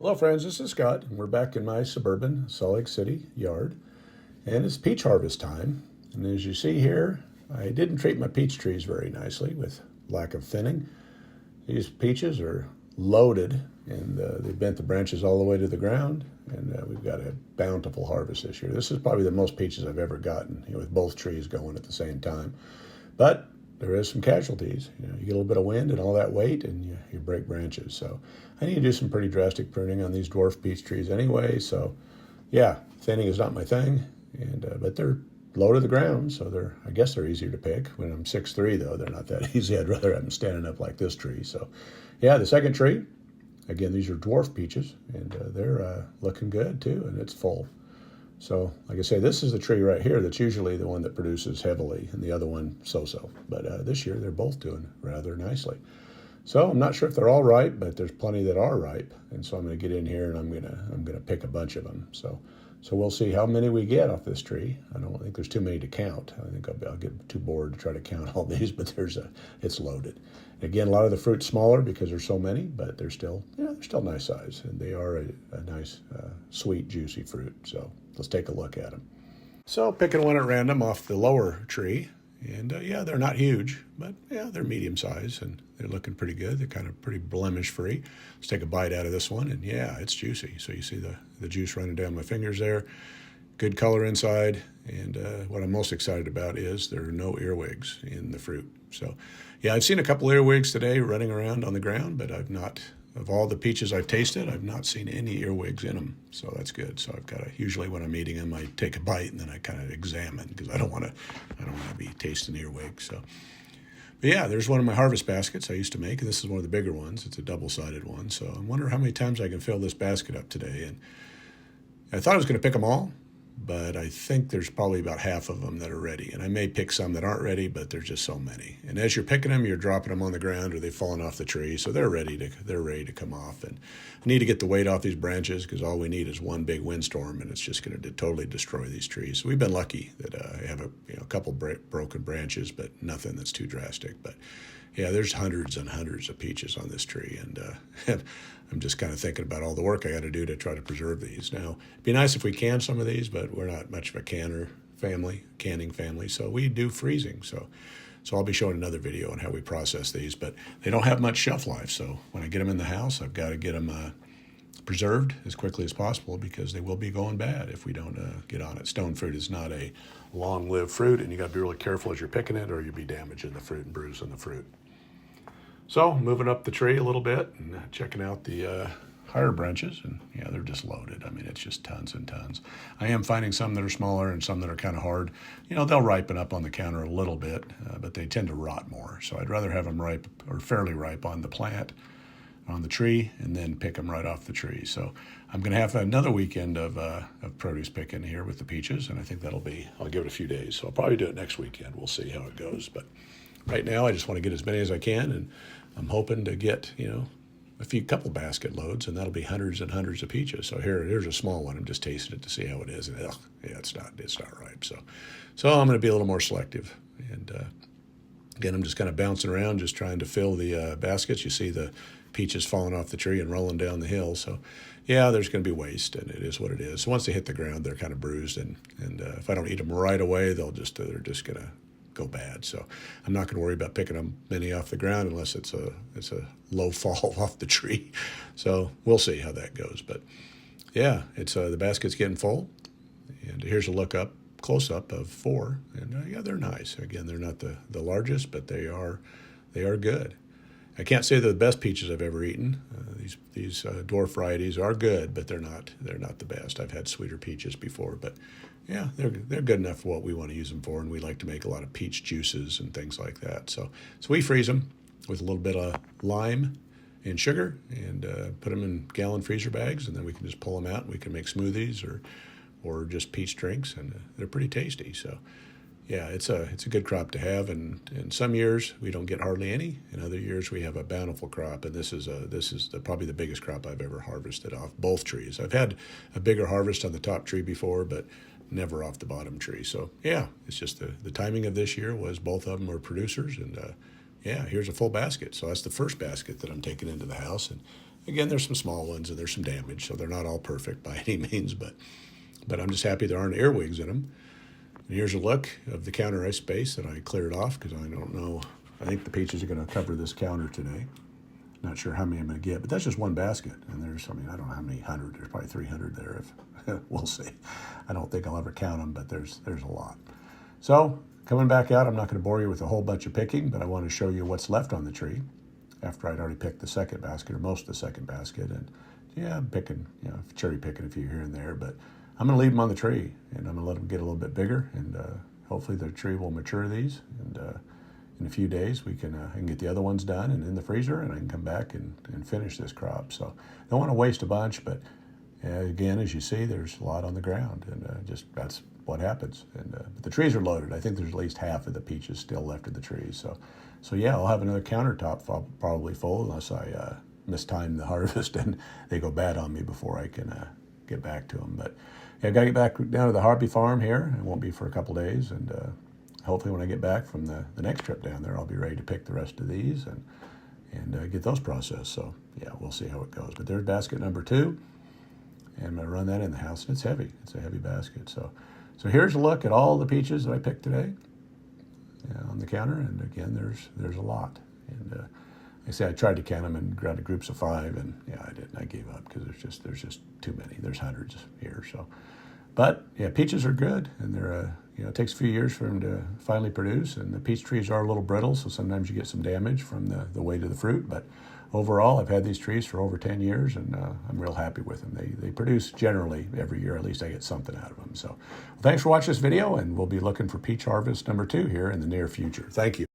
Hello friends, this is Scott, and we're back in my suburban Salt Lake City yard, and it's peach harvest time. And as you see here, I didn't treat my peach trees very nicely with lack of thinning. These peaches are loaded, and they bent the branches all the way to the ground, and we've got a bountiful harvest this year. This is probably the most peaches I've ever gotten, with both trees going at the same time. But there is some casualties. You get a little bit of wind and all that weight, and you break branches. So I need to do some pretty drastic pruning on these dwarf peach trees anyway. So yeah, thinning is not my thing, but they're low to the ground, so I guess they're easier to pick. When I'm 6'3", though, they're not that easy. I'd rather have them standing up like this tree. So yeah, the second tree, again, these are dwarf peaches, and they're looking good too, and it's full. So, like I say, this is the tree right here that's usually the one that produces heavily, and the other one so-so. But this year, they're both doing rather nicely. So I'm not sure if they're all ripe, but there's plenty that are ripe, and so I'm going to get in here and I'm gonna pick a bunch of them. So we'll see how many we get off this tree. I don't think there's too many to count. I think I'll get too bored to try to count all these, but it's loaded. Again, a lot of the fruit's smaller because there's so many, but they're still nice size, and they are a nice, sweet, juicy fruit. So let's take a look at them. So picking one at random off the lower tree, and yeah, they're not huge, but yeah, they're medium size, and they're looking pretty good. They're kind of pretty blemish free. Let's take a bite out of this one, and yeah, it's juicy. So you see the juice running down my fingers there. Good color inside, and what I'm most excited about is there are no earwigs in the fruit. So yeah, I've seen a couple earwigs today running around on the ground, but I've not, of all the peaches I've tasted, I've not seen any earwigs in them. So that's good. So I've got to, usually when I'm eating them, I take a bite and then I kind of examine, because I don't want to be tasting earwigs. So, but yeah, there's one of my harvest baskets I used to make, and this is one of the bigger ones. It's a double-sided one. So I wonder how many times I can fill this basket up today. And I thought I was going to pick them all, but I think there's probably about half of them that are ready. And I may pick some that aren't ready, but there's just so many. And as you're picking them, you're dropping them on the ground or they've fallen off the tree. So they're ready to come off. And I need to get the weight off these branches, because all we need is one big windstorm, and it's just going to totally destroy these trees. So we've been lucky that I have a couple broken branches, but nothing that's too drastic. But yeah, there's hundreds and hundreds of peaches on this tree, and I'm just kind of thinking about all the work I got to do to try to preserve these. Now, it'd be nice if we can some of these, but we're not much of a canning family, so we do freezing. So I'll be showing another video on how we process these, but they don't have much shelf life. So when I get them in the house, I've got to get them preserved as quickly as possible, because they will be going bad if we don't get on it. Stone fruit is not a long-lived fruit, and you got to be really careful as you're picking it, or you'll be damaging the fruit and bruising the fruit. So moving up the tree a little bit and checking out the higher branches, and yeah, they're just loaded. I mean, it's just tons and tons. I am finding some that are smaller and some that are kind of hard. They'll ripen up on the counter a little bit, but they tend to rot more. So I'd rather have them ripe or fairly ripe on the plant, on the tree, and then pick them right off the tree. So I'm going to have another weekend of produce picking here with the peaches, and I think I'll give it a few days. So I'll probably do it next weekend. We'll see how it goes. But right now, I just want to get as many as I can, and I'm hoping to get, a couple basket loads, and that'll be hundreds and hundreds of peaches. So here's a small one. I'm just tasting it to see how it is, and it's not ripe. So I'm going to be a little more selective. And again, I'm just kind of bouncing around, just trying to fill the baskets. You see the peaches falling off the tree and rolling down the hill. So yeah, there's going to be waste, and it is what it is. So once they hit the ground, they're kind of bruised, and if I don't eat them right away, they're just going to go bad. So I'm not going to worry about picking them many off the ground unless it's a low fall off the tree. So we'll see how that goes. But yeah, it's the basket's getting full, and here's a close up of 4, and yeah, they're nice. Again, they're not the largest, but they are good. I can't say they're the best peaches I've ever eaten. These dwarf varieties are good, but they're not the best. I've had sweeter peaches before, but yeah, they're good enough for what we want to use them for, and we like to make a lot of peach juices and things like that. So we freeze them with a little bit of lime and sugar, and put them in gallon freezer bags, and then we can just pull them out, and we can make smoothies or just peach drinks, and they're pretty tasty. So yeah, it's a good crop to have, and in some years we don't get hardly any. In other years we have a bountiful crop, and this is probably the biggest crop I've ever harvested off both trees. I've had a bigger harvest on the top tree before, but never off the bottom tree. So yeah, it's just the timing of this year was both of them were producers, and yeah, here's a full basket. So that's the first basket that I'm taking into the house, and again, there's some small ones and there's some damage, so they're not all perfect by any means, but I'm just happy there aren't earwigs in them. And here's a look of the counter ice space that I cleared off because I don't know. I think the peaches are going to cover this counter today. Not sure how many I'm going to get, but that's just one basket. And there's, I mean, I don't know how many hundred. There's probably 300 there. If we'll see. I don't think I'll ever count them, but there's a lot. So coming back out, I'm not going to bore you with a whole bunch of picking, but I want to show you what's left on the tree after I'd already picked the second basket or most of the second basket. And yeah, I'm picking, cherry picking a few here and there, but I'm going to leave them on the tree and I'm going to let them get a little bit bigger, and hopefully the tree will mature these, and in a few days we can I can get the other ones done and in the freezer, and I can come back and finish this crop. So don't want to waste a bunch, but again, as you see, there's a lot on the ground, and just that's what happens. And but the trees are loaded. I think there's at least half of the peaches still left in the trees. So yeah, I'll have another countertop probably full unless I mistime the harvest and they go bad on me before I can get back to them. But yeah, I got to get back down to the hobby farm here. It won't be for a couple days, and hopefully when I get back from the next trip down there, I'll be ready to pick the rest of these and get those processed. So yeah, we'll see how it goes. But there's basket number 2, and I'm going to run that in the house. And it's heavy. It's a heavy basket. So here's a look at all the peaches that I picked today on the counter. And again, there's a lot. And like I say, I tried to count them and got groups of 5, and yeah, I didn't. I gave up because there's just too many. There's hundreds here. So, but yeah, peaches are good, and they're it takes a few years for them to finally produce, and the peach trees are a little brittle, so sometimes you get some damage from the weight of the fruit. But overall, I've had these trees for over 10 years, and I'm real happy with them. They produce generally every year. At least I get something out of them. So, well, thanks for watching this video, and we'll be looking for peach harvest number 2 here in the near future. Thank you.